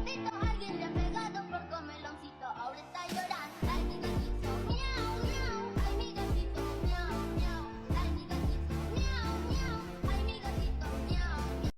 gatito, alguien le ha pegado por comeloncito. Ahora está llorando. Ay, mi gatito, miau, miau. Ay, mi gatito, miau, miau. Ay, mi gatito, miau, miau. Ay, mi gatito, miau, miau.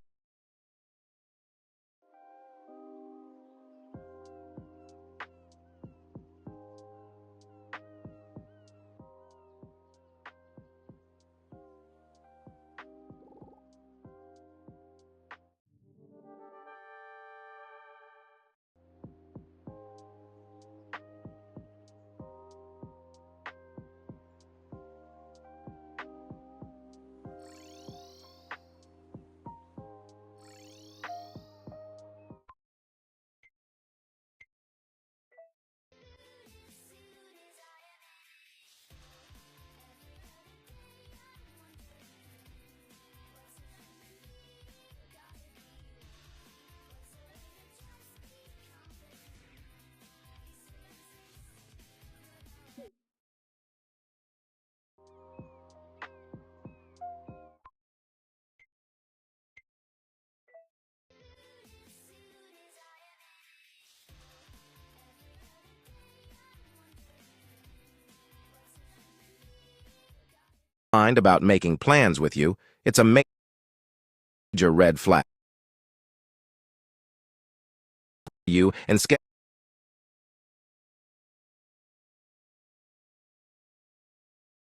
Mind about making plans with you, it's a major red flag. You and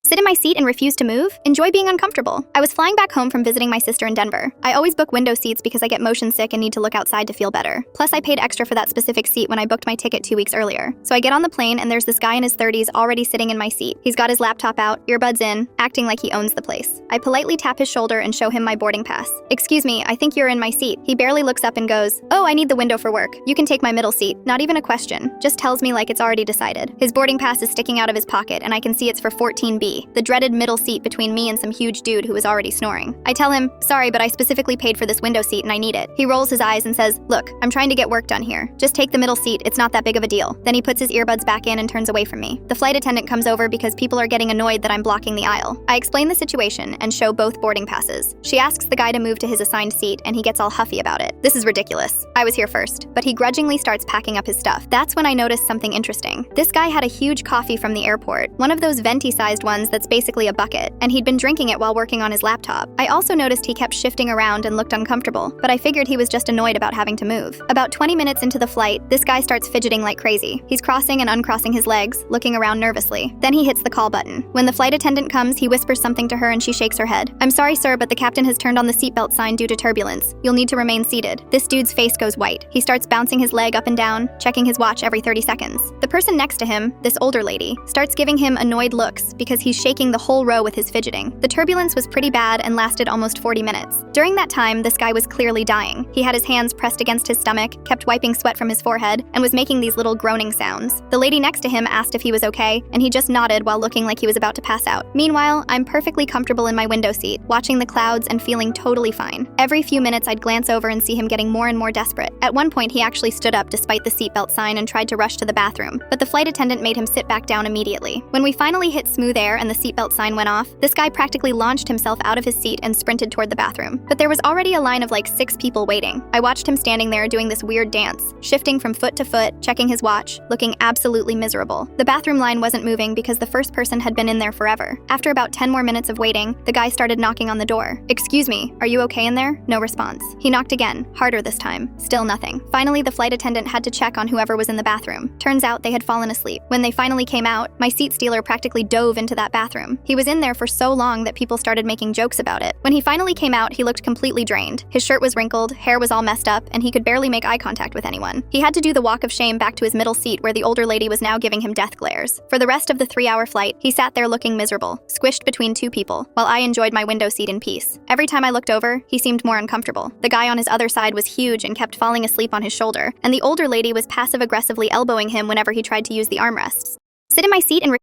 Sit in my seat and refuse to move? Enjoy being uncomfortable. I was flying back home from visiting my sister in Denver. I always book window seats because I get motion sick and need to look outside to feel better. Plus, I paid extra for that specific seat when I booked my ticket 2 weeks earlier. So I get on the plane and there's this guy in his 30s already sitting in my seat. He's got his laptop out, earbuds in, acting like he owns the place. I politely tap his shoulder and show him my boarding pass. "Excuse me, I think you're in my seat." He barely looks up and goes, "Oh, I need the window for work. You can take my middle seat." Not even a question. Just tells me like it's already decided. His boarding pass is sticking out of his pocket and I can see it's for 14B, the dreaded middle seat between me and some huge dude who was already snoring. I tell him, "Sorry, but I specifically paid for this window seat and I need it." He rolls his eyes and says, "Look, I'm trying to get work done here. Just take the middle seat, it's not that big of a deal." Then he puts his earbuds back in and turns away from me. The flight attendant comes over because people are getting annoyed that I'm blocking the aisle. I explain the situation and show both boarding passes. She asks the guy to move to his assigned seat and he gets all huffy about it. This is ridiculous. I was here first, but he grudgingly starts packing up his stuff. That's when I noticed something interesting. This guy had a huge coffee from the airport, one of those venti-sized ones that's basically a bucket, and he'd been drinking it while working on his laptop. I also noticed he kept shifting around and looked uncomfortable, but I figured he was just annoyed about having to move. About 20 minutes into the flight, this guy starts fidgeting like crazy. He's crossing and uncrossing his legs, looking around nervously. Then he hits the call button. When the flight attendant comes, he whispers something to her and she shakes her head. "I'm sorry, sir, but the captain has turned on the seatbelt sign due to turbulence. You'll need to remain seated." This dude's face goes white. He starts bouncing his leg up and down, checking his watch every 30 seconds. The person next to him, this older lady, starts giving him annoyed looks because he's shaking the whole row with his fidgeting. The turbulence was pretty bad and lasted almost 40 minutes. During that time, this guy was clearly dying. He had his hands pressed against his stomach, kept wiping sweat from his forehead, and was making these little groaning sounds. The lady next to him asked if he was okay, and he just nodded while looking like he was about to pass out. Meanwhile, I'm perfectly comfortable in my window seat, watching the clouds and feeling totally fine. Every few minutes, I'd glance over and see him getting more and more desperate. At one point, he actually stood up despite the seatbelt sign and tried to rush to the bathroom, but the flight attendant made him sit back down immediately. When we finally hit smooth air and the seatbelt sign went off, this guy practically launched himself out of his seat and sprinted toward the bathroom. But there was already a line of like 6 people waiting. I watched him standing there doing this weird dance, shifting from foot to foot, checking his watch, looking absolutely miserable. The bathroom line wasn't moving because the first person had been in there forever. After about 10 more minutes of waiting, the guy started knocking on the door. "Excuse me, are you okay in there?" No response. He knocked again, harder this time. Still nothing. Finally, the flight attendant had to check on whoever was in the bathroom. Turns out they had fallen asleep. When they finally came out, my seat stealer practically dove into that bathroom. He was in there for so long that people started making jokes about it. When he finally came out, he looked completely drained. His shirt was wrinkled, hair was all messed up, and he could barely make eye contact with anyone. He had to do the walk of shame back to his middle seat where the older lady was now giving him death glares. For the rest of the 3-hour flight, he sat there looking miserable, squished between 2 people, while I enjoyed my window seat in peace. Every time I looked over, he seemed more uncomfortable. The guy on his other side was huge and kept falling asleep on his shoulder, and the older lady was passive-aggressively elbowing him whenever he tried to use the armrests. Sit in my seat and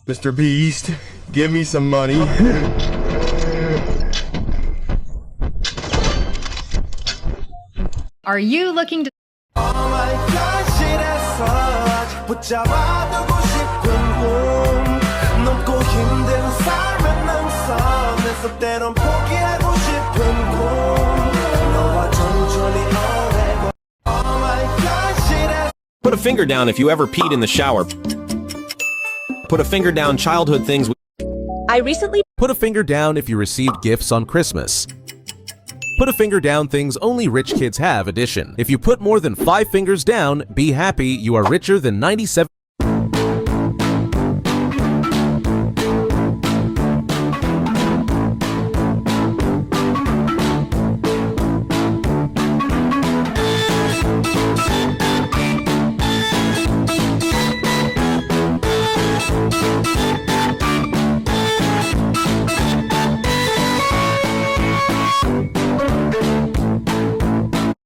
Mr. Beast, give me some money. Are you looking to Oh my gosh, 이래서 붙잡아두고 싶은 꿈 넘고 힘든 삶은 넘서 내서 때론 포기하고 싶은 꿈 너와 천천히 오래 Oh my God finger down if you ever peed in the shower. Put a finger down childhood things. I recently Put a finger down if you received gifts on Christmas. Put a finger down things only rich kids have edition. If you put more than 5 fingers down, be happy you are richer than 97.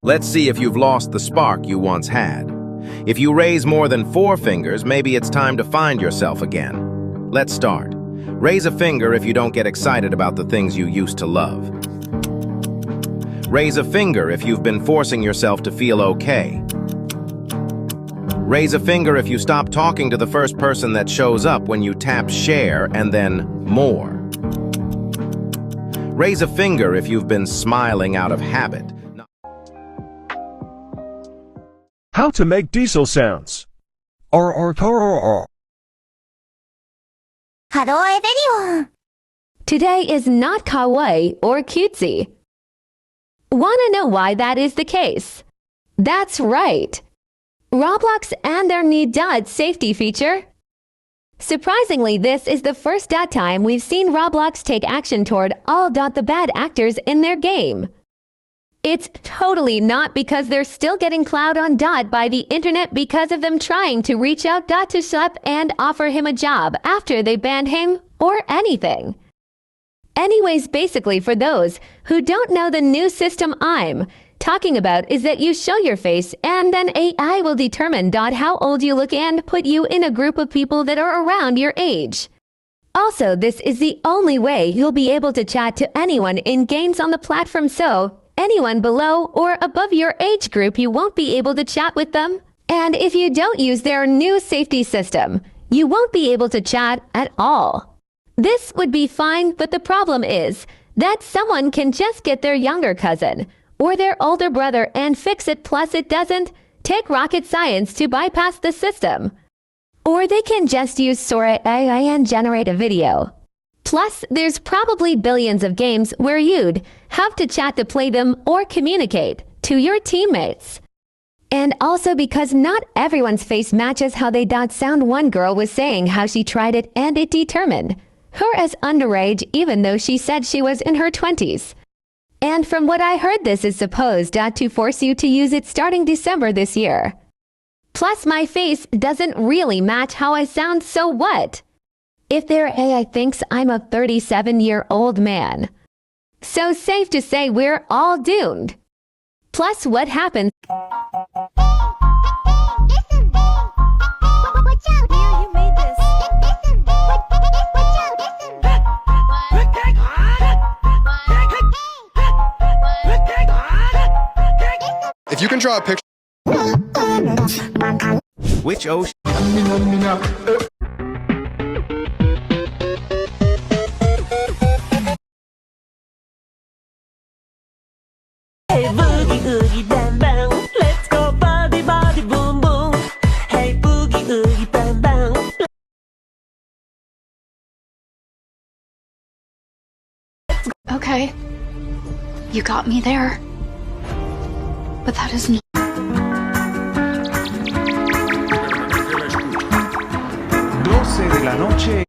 Let's see if you've lost the spark you once had. If you raise more than 4 fingers, maybe it's time to find yourself again. Let's start. Raise a finger if you don't get excited about the things you used to love. Raise a finger if you've been forcing yourself to feel okay. Raise a finger if you stop talking to the first person that shows up when you tap share and then more. Raise a finger if you've been smiling out of habit. How to make diesel sounds. Hello everyone! Today is not kawaii or cutesy. Wanna know why that is the case? That's right. Roblox and their new dot safety feature. Surprisingly, this is the first time we've seen Roblox take action toward all the bad actors in their game. It's totally not because they're still getting clout on Dot by the internet because of them trying to reach out to Shep and offer him a job after they banned him or anything. Anyways, basically for those who don't know, the new system I'm talking about is that you show your face and then AI will determine how old you look and put you in a group of people that are around your age. Also, this is the only way you'll be able to chat to anyone in games on the platform, so anyone below or above your age group, you won't be able to chat with them. And if you don't use their new safety system, you won't be able to chat at all. This would be fine, but the problem is that someone can just get their younger cousin or their older brother and fix it, plus it doesn't take rocket science to bypass the system. Or they can just use Sora AI and generate a video. Plus, there's probably billions of games where you'd have to chat to play them or communicate to your teammates. And also because not everyone's face matches how they sound. One girl was saying how she tried it and it determined her as underage even though she said she was in her 20s. And from what I heard, this is supposed to force you to use it starting December this year. Plus, my face doesn't really match how I sound, so what? If their AI thinks I'm a 37-year-old man. So safe to say we're all doomed. Plus, what happens? If you can draw a picture. Which ocean? Hey boogie oogie bam bam, let's go body body boom boom. Hey boogie oogie bam bam. Okay, you got me there, but that is not. De la noche.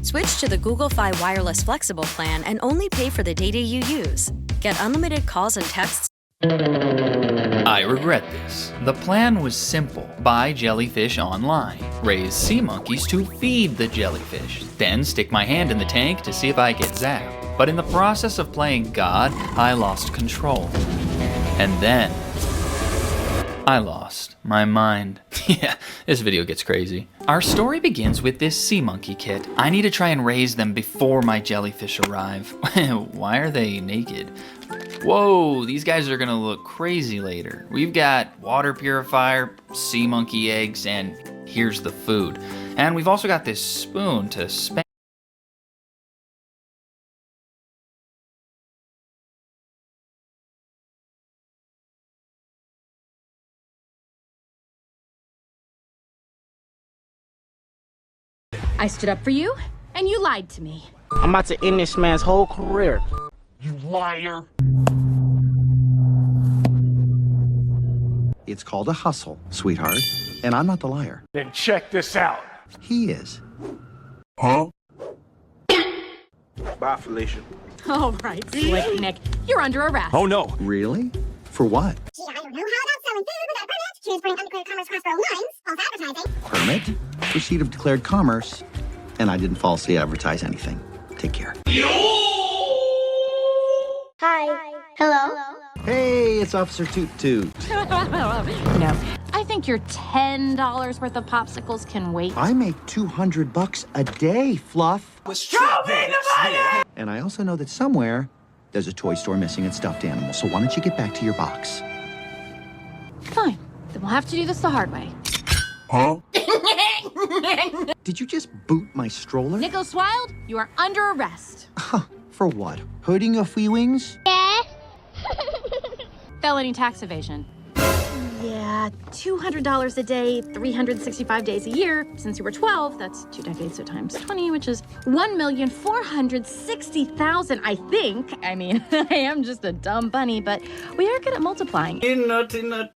Switch to the Google Fi Wireless Flexible plan and only pay for the data you use. Get unlimited calls and texts. I regret this. The plan was simple. Buy jellyfish online, raise sea monkeys to feed the jellyfish, then stick my hand in the tank to see if I get zapped. But in the process of playing God, I lost control. And then I lost my mind. Yeah, this video gets crazy. Our story begins with this sea monkey kit. I need to try and raise them before my jellyfish arrive. Why are they naked? Whoa, these guys are gonna look crazy later. We've got water purifier, sea monkey eggs, and here's the food. And we've also got this spoon to spank. I stood up for you, and you lied to me. I'm about to end this man's whole career. You liar. It's called a hustle, sweetheart. And I'm not the liar. Then check this out. He is. Huh? Bye, Felicia. All right, Slick Nick, you're under arrest. Oh, no. Really? For what? Gee, I don't know. How about selling food without a permit? Transporting undeclared commerce cross-borough lines? False advertising? Permit? Receipt of declared commerce. And I didn't falsely advertise anything. Take care. Hi. Hello? Hey, it's Officer Toot Toot. No, I think your $10 worth of popsicles can wait. I make $200 a day, Fluff. Show me the money! And I also know that somewhere there's a toy store missing its stuffed animal. So why don't you get back to your box? Fine, then we'll have to do this the hard way. Huh? Did you just boot my stroller? Nicholas Wilde, you are under arrest. For what? Hurting your feelings? Yes. Felony tax evasion. Yeah, $200 a day, 365 days a year. Since you were 12, that's 2 decades, so times 20, which is 1,460,000, I think. I mean, I am just a dumb bunny, but we are good at multiplying. You naughty nut.